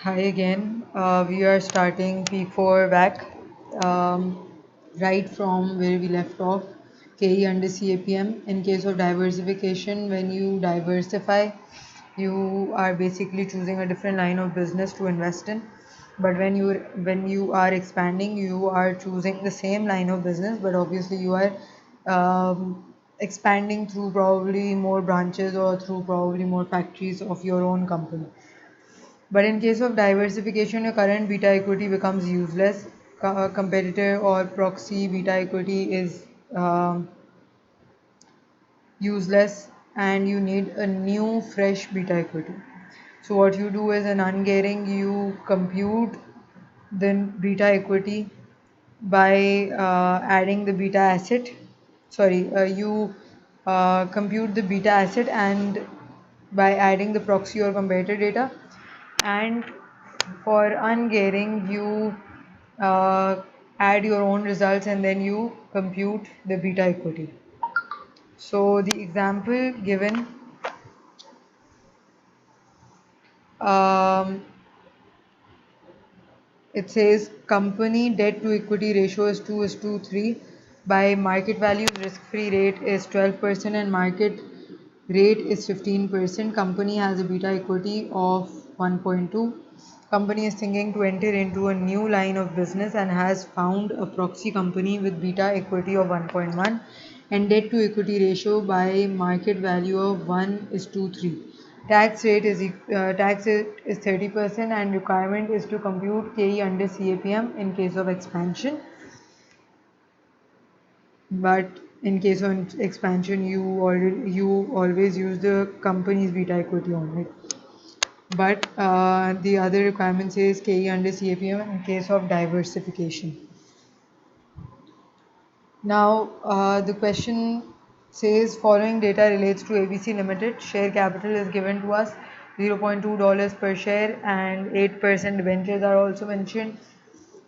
Hi again. We are starting P4 back, right from where we left off. KE under CAPM. In case of diversification, when you diversify, you are basically choosing a different line of business to invest in. But when you are expanding, you are choosing the same line of business, but obviously you are expanding through probably more branches or through probably more factories of your own company. But in case of diversification, your current beta equity becomes useless. Competitor or proxy beta equity is um, useless, and you need a new fresh beta equity. So what you do is in ungearing, you compute the beta equity by adding the beta asset. Sorry, you compute the beta asset and by adding the proxy or competitor data, and for ungearing you uh, add your own results and then you compute the beta equity. So the example given, um, it says company debt to equity ratio is 2 is to 3. By market value, risk free rate is 12% and market rate is 15%. Company has a beta equity of 1.2. Company is thinking to enter into a new line of business and has found a proxy company with beta equity of 1.1 and debt to equity ratio by market value of 1 is to 3. Tax rate is 30% and requirement is to compute KE under CAPM in case of expansion. But in case of expansion, you always use the company's beta equity only. But the other requirement says KE under CAPM in case of diversification. Now, the question says following data relates to ABC Limited. Share capital is given to us $0.2 per share and 8% debentures are also mentioned.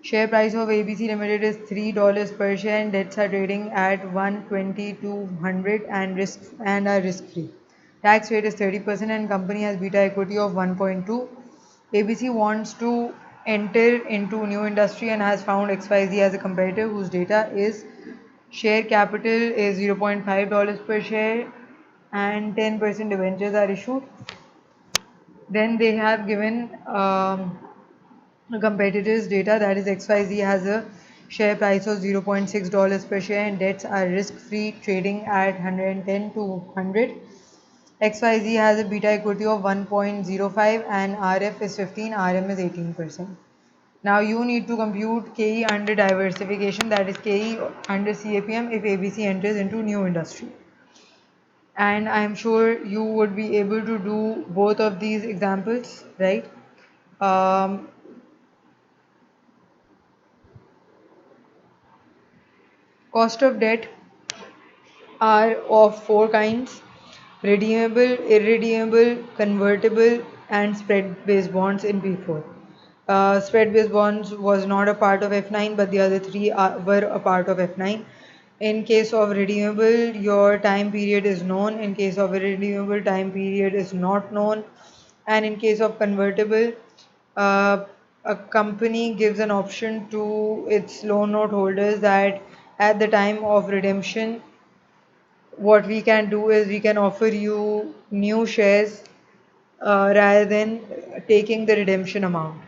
Share price of ABC Limited is $3 per share and debts are trading at 120 to 100 and are risk free. Tax rate is 30% and company has beta equity of 1.2. ABC wants to enter into new industry and has found XYZ as a competitor whose data is share capital is $0.5 per share and 10% debentures are issued. Then they have given a competitor's data, that is XYZ has a share price of $0.6 per share and debts are risk free trading at 110 to 100. XYZ has a beta equity of 1.05 and RF is 15, RM is 18%. Now you need to compute KE under diversification, that is KE under CAPM if ABC enters into new industry. And I'm sure you would be able to do both of these examples, right? Um, Cost of debt are of four kinds: redeemable, irredeemable, convertible, and spread based bonds in P4. Spread based bonds was not a part of F9, but the other three were a part of F9. In case of redeemable, your time period is known. In case of irredeemable, time period is not known. And in case of convertible, uh, a company gives an option to its loan note holders that at the time of redemption, what we can do is we can offer you new shares rather than taking the redemption amount.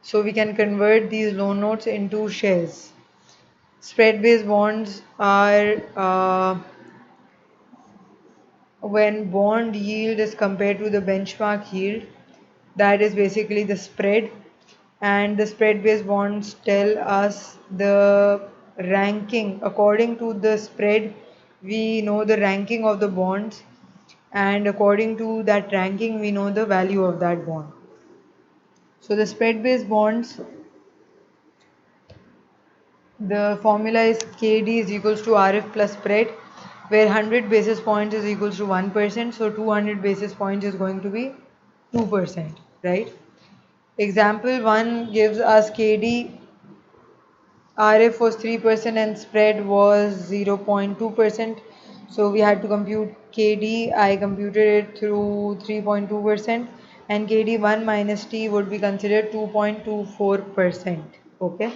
So we can convert these loan notes into shares. Spread based bonds are when bond yield is compared to the benchmark yield, that is basically the spread, and the spread based bonds tell us the ranking. According to the spread, we know the ranking of the bonds, and according to that ranking, we know the value of that bond. So the spread based bonds, the formula is KD is equals to RF plus spread, where 100 basis points is equals to 1%. So 200 basis points is going to be 2%, right? Example 1 gives us KD, RF was 3% and spread was 0.2%. So we had to compute KD. I computed it through 3.2% and KD1 minus T would be considered 2.24%. Okay.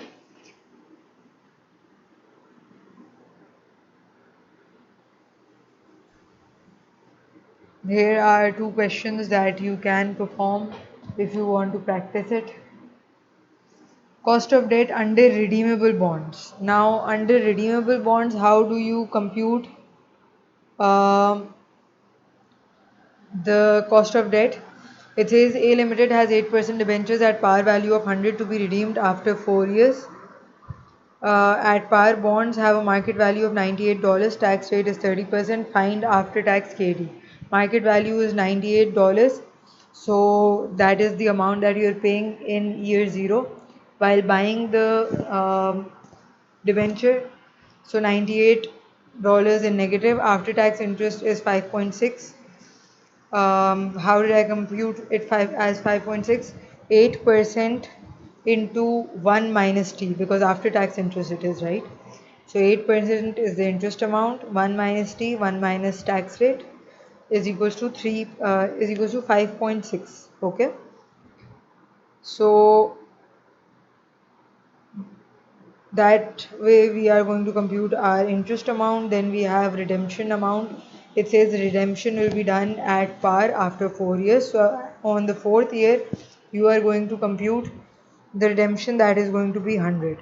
Here are two questions that you can perform if you want to practice it. Cost of debt under redeemable bonds. Now, under redeemable bonds, how do you compute um, the cost of debt? It says A Limited has 8% debentures at par value of 100 to be redeemed after 4 years. At par, bonds have a market value of $98. Tax rate is 30%. Find after tax KD. Market value is $98. So that is the amount that you are paying in year zero while buying the debenture. So $98 in negative. After tax interest is 5.6. How did I compute it as 5.6? 8% into 1 minus t, because after tax interest it is, right? So 8% is the interest amount, 1 minus t, 1 minus tax rate is equals to 5.6. Okay. So that way we are going to compute our interest amount. Then we have redemption amount. It says redemption will be done at par after 4 years. So on the fourth year you are going to compute the redemption, that is going to be 100.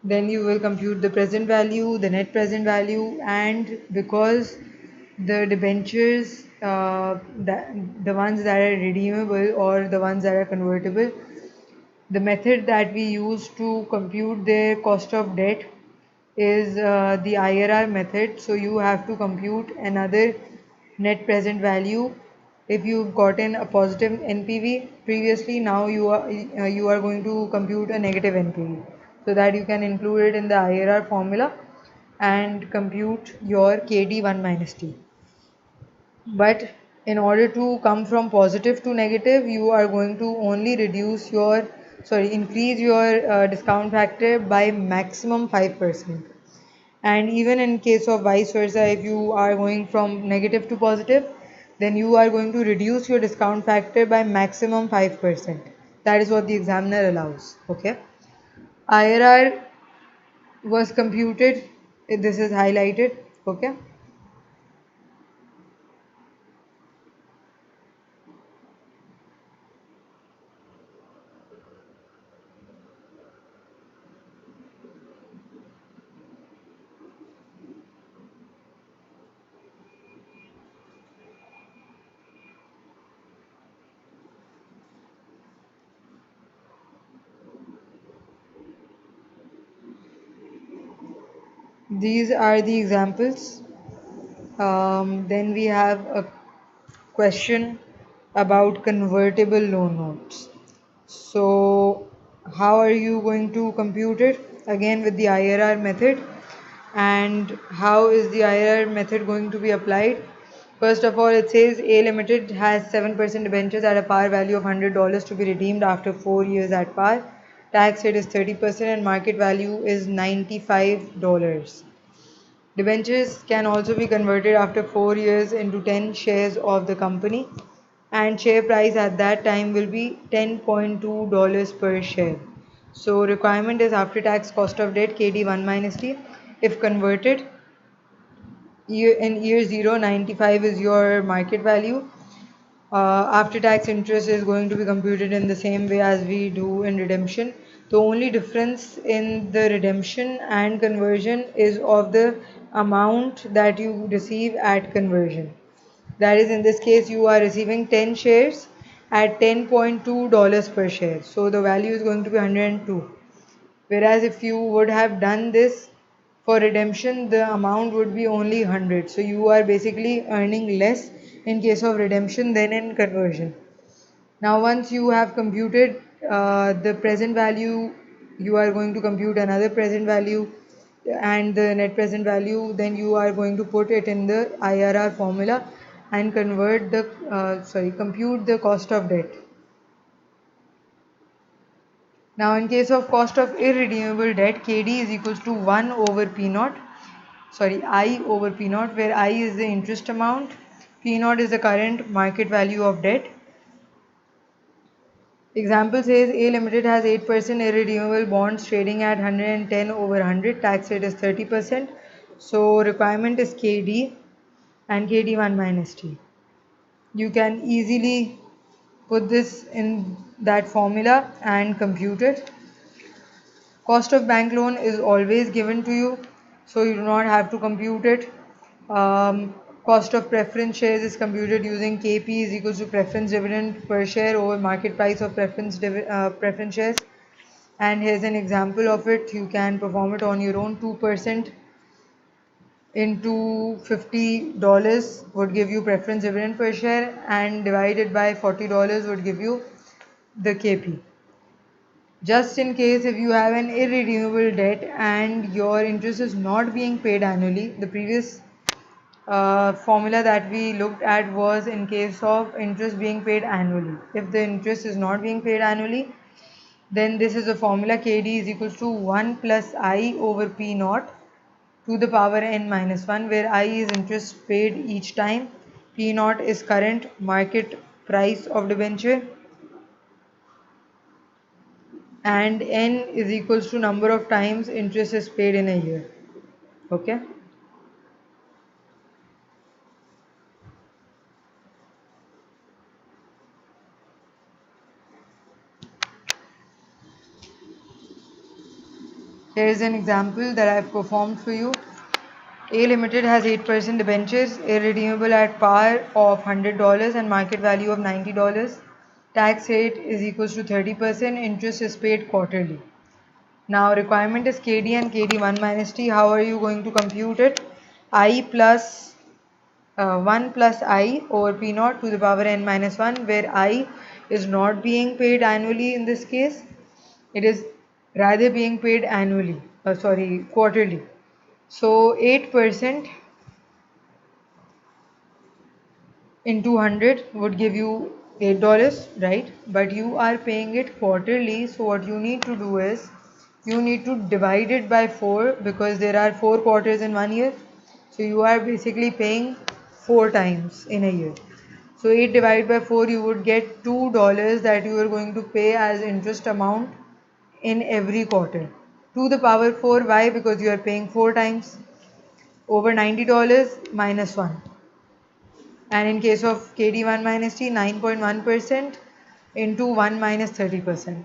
Then you will compute the present value, the net present value, and because the debentures, the ones that are redeemable or the ones that are convertible, the method that we use to compute their cost of debt is the IRR method. So you have to compute another net present value. If you've gotten a positive NPV previously, now you are going to compute a negative NPV, so that you can include it in the IRR formula and compute your KD1 minus T. But in order to come from positive to negative, you are going to only increase your discount factor by maximum 5%. And even in case of vice versa, if you are going from negative to positive, then you are going to reduce your discount factor by maximum 5%. That is what the examiner allows. Okay. IRR was computed. This is highlighted. Okay. These are the examples. Then we have a question about convertible loan notes. So, how are you going to compute it? Again, with the IRR method. And how is the IRR method going to be applied? First of all, it says A Limited has 7% debentures at a par value of $100 to be redeemed after 4 years at par. Tax rate is 30% and market value is $95. Debentures can also be converted after 4 years into 10 shares of the company, and share price at that time will be $10.2 per share. So requirement is after tax cost of debt KD1 minus T. If converted, in year 0, 95 is your market value. After tax interest is going to be computed in the same way as we do in redemption. The only difference in the redemption and conversion is of the amount that you receive at conversion. That is, in this case, you are receiving 10 shares at $10.2 per share. So the value is going to be 102. Whereas if you would have done this for redemption, the amount would be only 100. So you are basically earning less in case of redemption than in conversion. Now, once you have computed the present value, you are going to compute another present value and the net present value. Then you are going to put it in the IRR formula and compute the cost of debt. Now, in case of cost of irredeemable debt, KD is equals to 1 over P naught. I over P naught, where I is the interest amount, P naught is the current market value of debt. Example says A Limited has 8% irredeemable bonds trading at 110 over 100, tax rate is 30%. So requirement is KD and KD1 minus T. You can easily put this in that formula and compute it. Cost of bank loan is always given to you, so you do not have to compute it. Cost of preference shares is computed using KP is equals to preference dividend per share over market price of preference shares. And here's an example of it. You can perform it on your own. 2% into $50 would give you preference dividend per share, and divided by $40 would give you the KP. Just in case if you have an irredeemable debt and your interest is not being paid annually, the previous formula that we looked at was in case of interest being paid annually. If the interest is not being paid annually, then this is the formula. KD is equals to 1 plus I over P naught to the power n minus 1, where I is interest paid each time, P naught is current market price of debenture, and n is equals to number of times interest is paid in a year. Okay. Here is an example that I have performed for you. A Limited has 8% debentures, irredeemable at par of $100 and market value of $90. Tax rate is equals to 30%. Interest is paid quarterly. Now requirement is KD and KD1 minus T. How are you going to compute it? I plus 1 plus I over P naught to the power n minus 1, where I is not being paid annually in this case. It is rather being paid annually, quarterly. So 8% into 100 would give you $8, right? But you are paying it quarterly, so what you need to do is you need to divide it by 4, because there are 4 quarters in 1 year. So you are basically paying 4 times in a year. So 8 divided by 4, you would get $2 that you are going to pay as interest amount in every quarter. To the power 4, why? Because you are paying 4 times over $90 minus 1. And in case of KD1 minus T, 9.1% into 1 minus 30%.